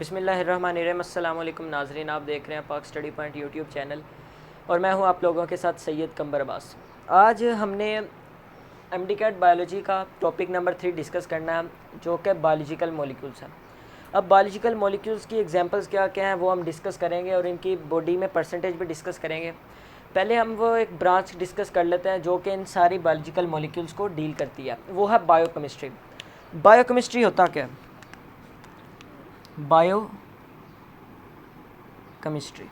बिस्मिल्लाहिर्रहमानिर्रहीम। अस्सलाम वालेकुम नाज़रीन, आप देख रहे हैं पाक स्टडी पॉइंट यूट्यूब चैनल और मैं हूं आप लोगों के साथ सैयद कम्बर अब्बास। आज हमने एमडी-कैट बायोलॉजी का टॉपिक नंबर 3 डिस्कस करना है, जो कि बायोलॉजिकल मॉलिक्यूल्स है। अब बायोलॉजिकल मॉलिक्यूल्स की एग्जांपल्स क्या क्या हैं वो हम डिस्कस करेंगे और इनकी बॉडी में परसेंटेज भी डिस्कस करेंगे। पहले हम वो एक ब्रांच डिस्कस कर लेते हैं जो कि इन सारी बायोलॉजिकल मॉलिक्यूल्स को डील करती है, वो है बायोकेमिस्ट्री। बायोकेमिस्ट्री होता क्या है? बायो केमिस्ट्री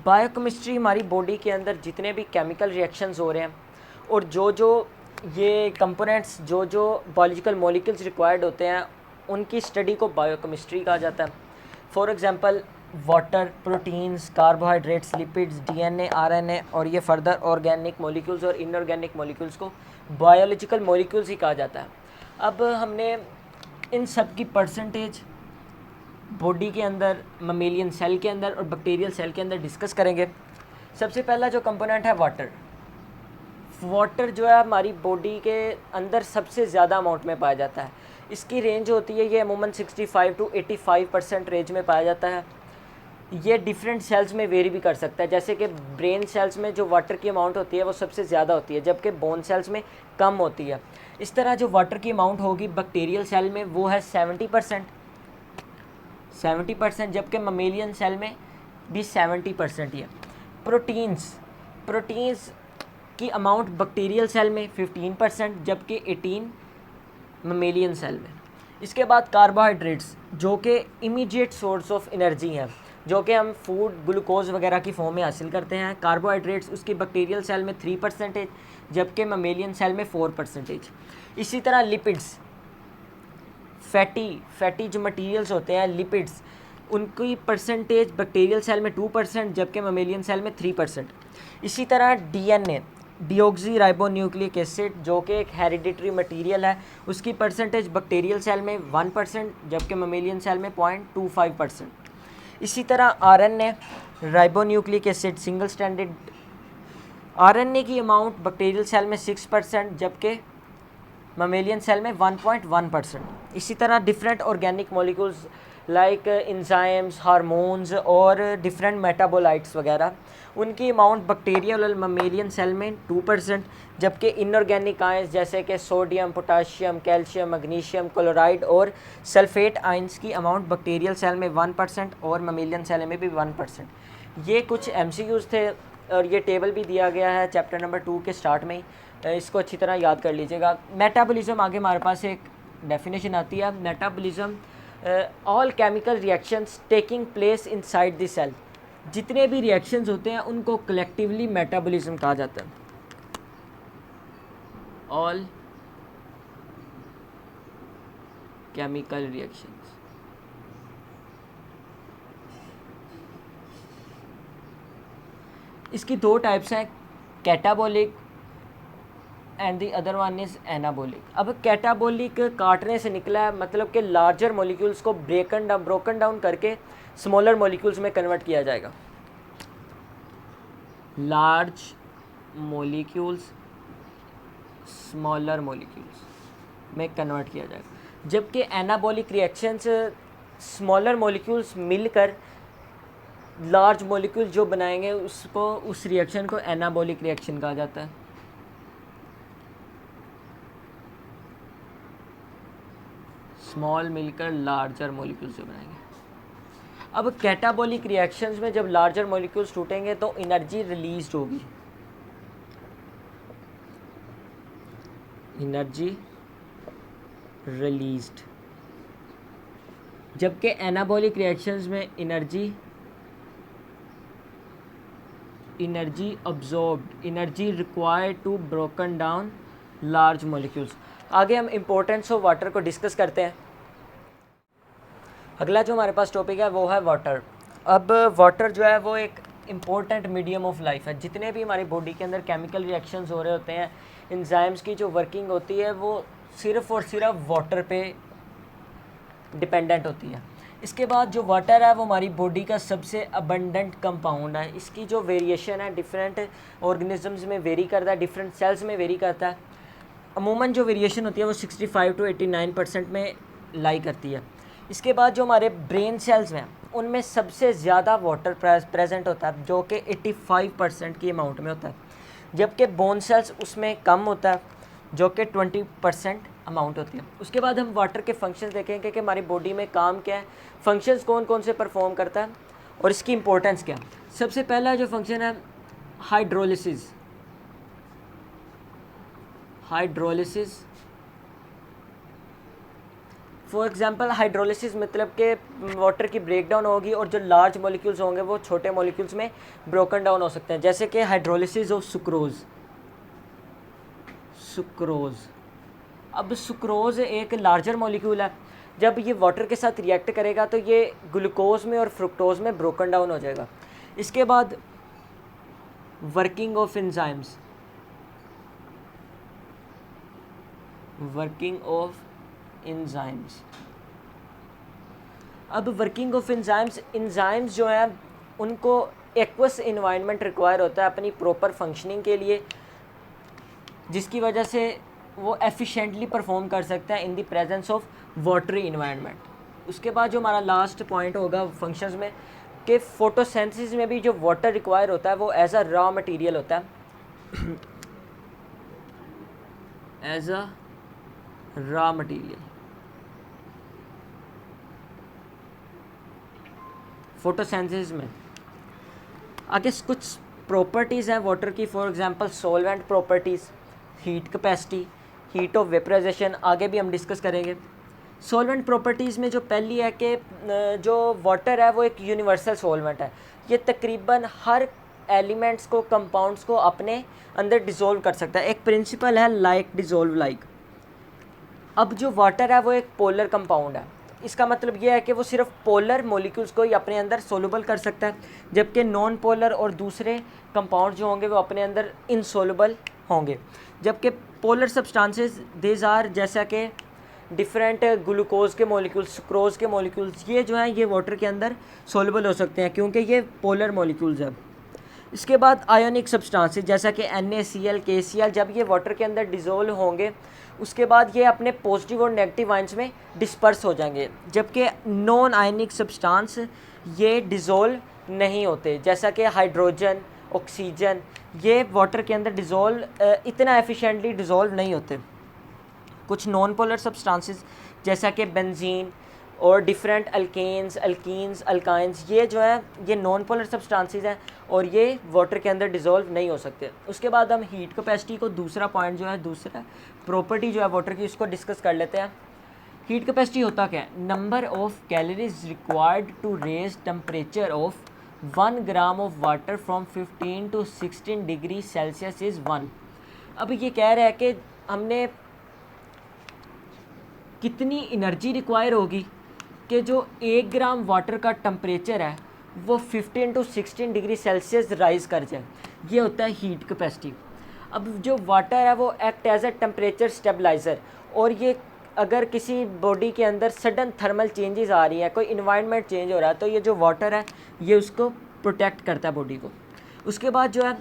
बायोकेमिस्ट्री हमारी बॉडी के अंदर जितने भी केमिकल रिएक्शंस हो रहे हैं और जो जो ये कंपोनेंट्स जो जो बायोलॉजिकल मॉलिक्यूल्स रिक्वायर्ड होते हैं उनकी स्टडी को बायोकेमिस्ट्री कहा जाता है। For example water, proteins, carbohydrates, lipids, DNA, RNA और ये फर्दर ऑर्गेनिक मॉलिक्यूल्स और इनऑर्गेनिक मॉलिक्यूल्स को बायोलॉजिकल मॉलिक्यूल्स ही कहा जाता है। अब हमने इन सब की परसेंटेज बॉडी के अंदर, ममेलियन सेल के अंदर और बैक्टीरियल सेल के अंदर डिस्कस करेंगे। सबसे पहला जो कंपोनेंट है वाटर। वाटर जो है हमारी बॉडी के अंदर सबसे ज़्यादा अमाउंट में पाया जाता है। इसकी रेंज होती है, ये अमूमन 65 to 85% रेंज में पाया जाता है। ये डिफरेंट सेल्स में वेरी भी कर सकता है, जैसे कि ब्रेन सेल्स में जो वाटर की अमाउंट होती है वो सबसे ज़्यादा होती है, जबकि बोन सेल्स में कम होती है। इस तरह जो वाटर की अमाउंट होगी बैक्टीरियल सेल में वो है 70%, जबकि ममेलियन सेल में भी 70% ही है। प्रोटीन्स की अमाउंट बैक्टीरियल सेल में 15%, जबकि 18 ममेलियन सेल में। इसके बाद कार्बोहाइड्रेट्स, जो कि इमीडिएट सोर्स ऑफ एनर्जी हैं, जो कि हम फूड ग्लूकोज वगैरह की फॉर्म में हासिल करते हैं। कार्बोहाइड्रेट्स उसकी बैक्टीरियल सेल में 3%, जबकि ममेलियन सेल में 4%। इसी तरह लिपिड्स, फैटी जो मटेरियल्स होते हैं लिपिड्स, उनकी परसेंटेज बैक्टीरियल सेल में 2%, जबकि ममेलियन सेल में 3%। इसी तरह डीएनए, डीऑक्सी राइबोन्यूक्लिक एसिड, जो कि एक हेरिडिटरी मटेरियल है, उसकी परसेंटेज बैक्टीरियल सेल में 1%, जबकि ममेलियन सेल में 0.25%। इसी तरह RNA, ribonucleic acid, single stranded. RNA की अमाउंट बैक्टीरियल सेल में 6%, जबकि ममेलियन सेल में 1.1%। इसी तरह different organic molecules like enzymes, hormones और डिफरेंट मेटाबोलाइट्स वगैरह, उनकी अमाउंट बैक्टीरियल और ममेलियन सेल में 2%, जबकि इनऑर्गेनिक आयंस जैसे कि sodium, potassium, calcium, magnesium, chloride और सल्फेट आयंस की अमाउंट बैक्टीरियल सेल में 1% और ममेलियन सेल में भी 1%। ये कुछ MCQs थे और ये टेबल भी दिया गया है चैप्टर नंबर 2 के स्टार्ट में ही, इसको अच्छी तरह याद कर लीजिएगा। मेटाबॉलिज्म, आगे हमारे पास एक डेफिनेशन आती है। Metabolism, all chemical reactions taking place inside the cell. जितने भी रिएक्शंस होते हैं उनको कलेक्टिवली मेटाबॉलिज्म कहा जाता है। All chemical reactions. इसकी दो टाइप्स हैं, catabolic and the other one is anabolic. अब कैटाबॉलिक काटने से निकला है, मतलब कि लार्जर मॉलिक्यूल्स को ब्रोकन डाउन करके स्मॉलर मॉलिक्यूल्स में कन्वर्ट किया जाएगा। लार्ज मॉलिक्यूल्स स्मॉलर मॉलिक्यूल्स में कन्वर्ट किया जाएगा, जबकि एनाबॉलिक रिएक्शंस स्मॉलर मॉलिक्यूल्स मिलकर लार्ज मॉलिक्यूल जो बनाएंगे उसको, उस रिएक्शन को एनाबॉलिक रिएक्शन कहा जाता है। स्मॉल मिलकर लार्जर मॉलिक्यूल्स जो बनाएंगे। अब कैटाबॉलिक रिएक्शंस में जब लार्जर मॉलिक्यूल्स टूटेंगे तो एनर्जी रिलीज होगी, एनर्जी रिलीज्ड, जबकि एनाबॉलिक रिएक्शंस में energy absorbed, energy required to broken down large molecules. आगे हम इम्पोर्टेंस ऑफ वाटर को डिस्कस करते हैं। अगला जो हमारे पास टॉपिक है वो है वाटर। अब वाटर जो है वो एक इम्पोर्टेंट मीडियम ऑफ लाइफ है। जितने भी हमारी बॉडी के अंदर केमिकल रिएक्शंस हो रहे होते हैं, एंजाइम्स की जो वर्किंग होती है वो सिर्फ़ और सिर्फ वाटर पे डिपेंडेंट होती है। इसके बाद जो वाटर है वो हमारी बॉडी का सबसे अबंडेंट कंपाउंड है। इसकी जो वेरिएशन है डिफरेंट ऑर्गेनिजम्स में वेरी करता है, डिफरेंट सेल्स में वेरी करता है। अमूमन जो वेरिएशन होती है वो 65 to 89% में लाई करती है। इसके बाद जो हमारे ब्रेन सेल्स हैं उनमें सबसे ज़्यादा वाटर प्रेजेंट होता है जो कि 85% की अमाउंट में होता है, जबकि बोन सेल्स उसमें कम होता है जो कि 20% अमाउंट होती है। उसके बाद हम वाटर के फंक्शंस देखेंगे कि हमारी बॉडी में काम क्या है, फंक्शंस कौन कौन से परफॉर्म करता है और इसकी इंपॉर्टेंस क्या है। सबसे पहला जो फंक्शन है हाइड्रोलिसिस। फॉर एग्जांपल हाइड्रोलिसिस मतलब कि वाटर की ब्रेक डाउन होगी और जो लार्ज मॉलिक्यूल्स होंगे वो छोटे मॉलिक्यूल्स में ब्रोकन डाउन हो सकते हैं, जैसे कि हाइड्रोलिसिस ऑफ सुक्रोज। अब सुक्रोज एक लार्जर मॉलिक्यूल है, जब ये वाटर के साथ रिएक्ट करेगा तो ये ग्लूकोज में और फ्रुक्टोज में ब्रोकन डाउन हो जाएगा। इसके बाद वर्किंग ऑफ एंजाइम्स। अब वर्किंग ऑफ एंजाइम्स जो है उनको एक्वस इन्वायरमेंट रिक्वायर होता है अपनी प्रॉपर फंक्शनिंग के लिए, जिसकी वजह से वो एफिशिएंटली परफॉर्म कर सकता है in the presence of watery environment. उसके बाद जो हमारा लास्ट पॉइंट होगा फंक्शंस में कि फोटोसिंथेसिस में भी जो वाटर रिक्वायर होता है वो एज अ रॉ मटेरियल होता है as a raw material photosynthesis में। आगे कुछ प्रॉपर्टीज़ हैं वाटर की, for example solvent properties, heat capacity, heat of vaporisation, आगे भी हम डिस्कस करेंगे। सॉल्वेंट प्रॉपर्टीज़ में जो पहली है कि जो वाटर है वो एक यूनिवर्सल सॉल्वेंट है, ये तकरीबन हर एलिमेंट्स को, कंपाउंड्स को अपने अंदर डिज़ोल्व कर सकता है। एक प्रिंसिपल है लाइक डिज़ोल्व लाइक। अब जो वाटर है वो एक पोलर कंपाउंड है, इसका मतलब ये है कि वो सिर्फ पोलर मॉलिक्यूल्स को ही अपने अंदर सोलुबल कर सकता है, जबकि नॉन पोलर और दूसरे कंपाउंड जो होंगे वो अपने अंदर इनसोलुबल होंगे। जबकि पोलर सब्सटेंसेस दीज आर जैसा कि डिफरेंट ग्लूकोज के मॉलिक्यूल्स, सुक्रोज के मॉलिक्यूल्स, ये जो हैं ये वाटर के अंदर सोलुबल हो सकते हैं क्योंकि ये पोलर मॉलिक्यूल्स हैं। इसके बाद आयोनिक सब्सटेंसेस जैसा कि NaCl, KCl, जब ये वाटर के अंदर डिज़ोल्व होंगे उसके बाद ये अपने पॉजिटिव और नेगेटिव आयंस में डिस्पर्स हो जाएंगे, जबकि नॉन आयनिक सब्सटेंस ये डिज़ोल्व नहीं होते, जैसा कि हाइड्रोजन, ऑक्सीजन, ये वाटर के अंदर डिज़ोल्व इतना एफिशिएंटली डिज़ोल्व नहीं होते। कुछ नॉन पोलर सब्सटेंसेस जैसा कि बेंजीन और डिफरेंट अल्केन्स, अल्कीन्स, अल्काइंस, ये जो है ये नॉन पोलर सब्सटेंसेस हैं और ये वाटर के अंदर डिज़ोल्व नहीं हो सकते। उसके बाद हम हीट कैपेसिटी को दूसरा पॉइंट जो है, दूसरा प्रॉपर्टी जो है वाटर की, उसको डिस्कस कर लेते हैं। हीट कैपेसिटी होता क्या है? Number of calories required to raise temperature of 1 gram of water from 15 to 16 degree Celsius is 1। अब ये कह रहा है कि हमने कितनी एनर्जी रिक्वायर होगी कि जो 1 ग्राम वाटर का टेम्परेचर है वो 15 to 16 डिग्री सेल्सियस राइज़ कर जाए, ये होता है हीट कैपेसिटी। अब जो वाटर है वो act as a temperature stabiliser, और ये अगर किसी बॉडी के अंदर सडन थर्मल चेंजेस आ रही है, कोई इन्वायरमेंट चेंज हो रहा है, तो ये जो वाटर है ये उसको प्रोटेक्ट करता है बॉडी को। उसके बाद जो है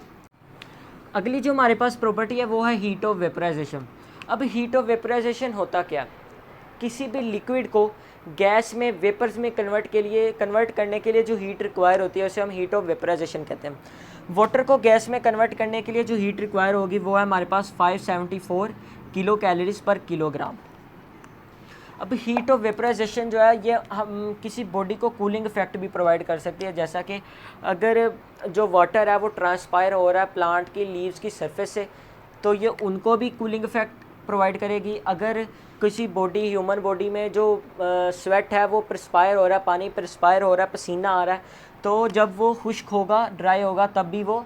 अगली जो हमारे पास प्रॉपर्टी है वो है हीट ऑफ वेपराइजेशन। अब हीट ऑफ वेपराइजेशन होता क्या? किसी भी लिक्विड को गैस में, वेपर्स में कन्वर्ट करने के लिए जो हीट रिक्वायर होती है उसे हम हीट ऑफ वेपराइजेशन कहते हैं। वाटर को गैस में कन्वर्ट करने के लिए जो हीट रिक्वायर होगी वो है हमारे पास 574 किलो कैलोरीज पर किलोग्राम। अब हीट ऑफ वेपराइजेशन जो है ये हम किसी बॉडी को कूलिंग इफेक्ट भी प्रोवाइड कर सकती है, जैसा कि अगर जो वाटर है वो ट्रांसपायर हो रहा है प्लांट की लीव्स की सरफेस से तो ये उनको भी कूलिंग इफेक्ट प्रोवाइड करेगी। अगर किसी बॉडी, ह्यूमन बॉडी में जो स्वेट है वो प्रिस्पायर हो रहा है, पानी प्रिस्पायर हो रहा है, पसीना आ रहा है, तो जब वो खुश्क होगा, ड्राई होगा, तब भी वो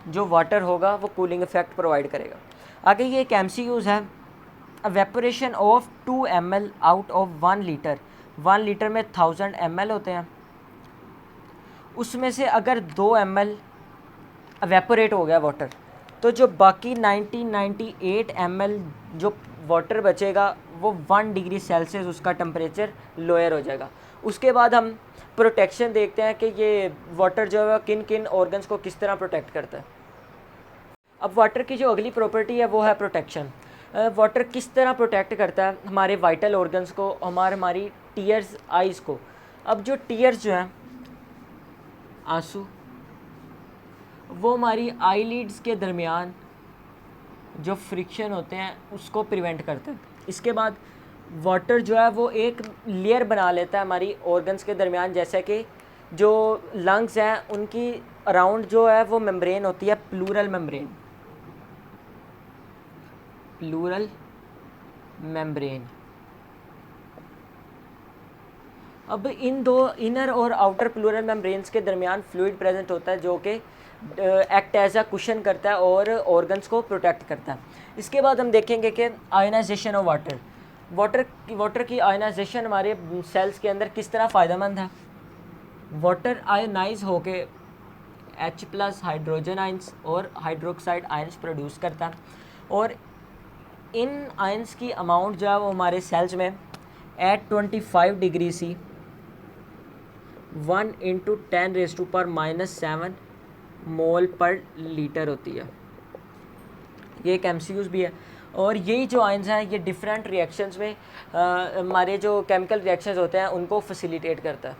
जो वाटर होगा वो कूलिंग इफेक्ट प्रोवाइड करेगा। आगे ये एक MCQs है। Evaporation of 2 ml out of 1 litre. 1 litre में 1000 ml होते हैं, उसमें से अगर 2 ml एवेपोरेट हो गया वाटर, तो जो बाकी 1998 ml जो वाटर बचेगा वो 1 डिग्री सेल्सियस उसका टेम्परेचर लोअर हो जाएगा। उसके बाद हम प्रोटेक्शन देखते हैं कि ये वाटर जो है किन किन ऑर्गन्स को किस तरह प्रोटेक्ट करता है। अब वाटर की जो अगली प्रॉपर्टी है वो है प्रोटेक्शन। वाटर किस तरह प्रोटेक्ट करता है हमारे वाइटल ऑर्गन्स को, हमारी टीयर्स, आइज़ को। अब जो टीयर्स जो हैं, आंसू, वो हमारी आईलिड्स के दरमियान जो फ्रिक्शन होते हैं उसको प्रिवेंट करते हैं। इसके बाद वाटर जो है वो एक लेयर बना लेता है हमारी ऑर्गन्स के दरमियान, जैसे कि जो लंग्स हैं उनकी अराउंड जो है वो मेम्ब्रेन होती है, प्लूरल मेम्ब्रेन, प्लूरल मेम्ब्रेन। अब इन दो इनर और आउटर प्लूरल मेम्ब्रेन्स के दरमियान फ्लूइड प्रेजेंट होता है जो कि एक्ट एज अ कुशन करता है और ऑर्गन्स को प्रोटेक्ट करता है। इसके बाद हम देखेंगे कि आयनाइजेशन ऑफ वाटर की आयनाइजेशन हमारे सेल्स के अंदर किस तरह फ़ायदेमंद है। वाटर आयनाइज होके H+ हाइड्रोजन आइंस और हाइड्रोक्साइड आइंस प्रोड्यूस करता है, और इन आइंस की अमाउंट जो है वो हमारे सेल्स में एट 25 डिग्री C 1 × 10⁻⁻7 मोल पर लीटर होती है। ये एक MCQs भी है। और यही जो आइंस हैं ये डिफरेंट रिएक्शंस में हमारे जो केमिकल रिएक्शंस होते हैं उनको फैसिलिटेट करता है।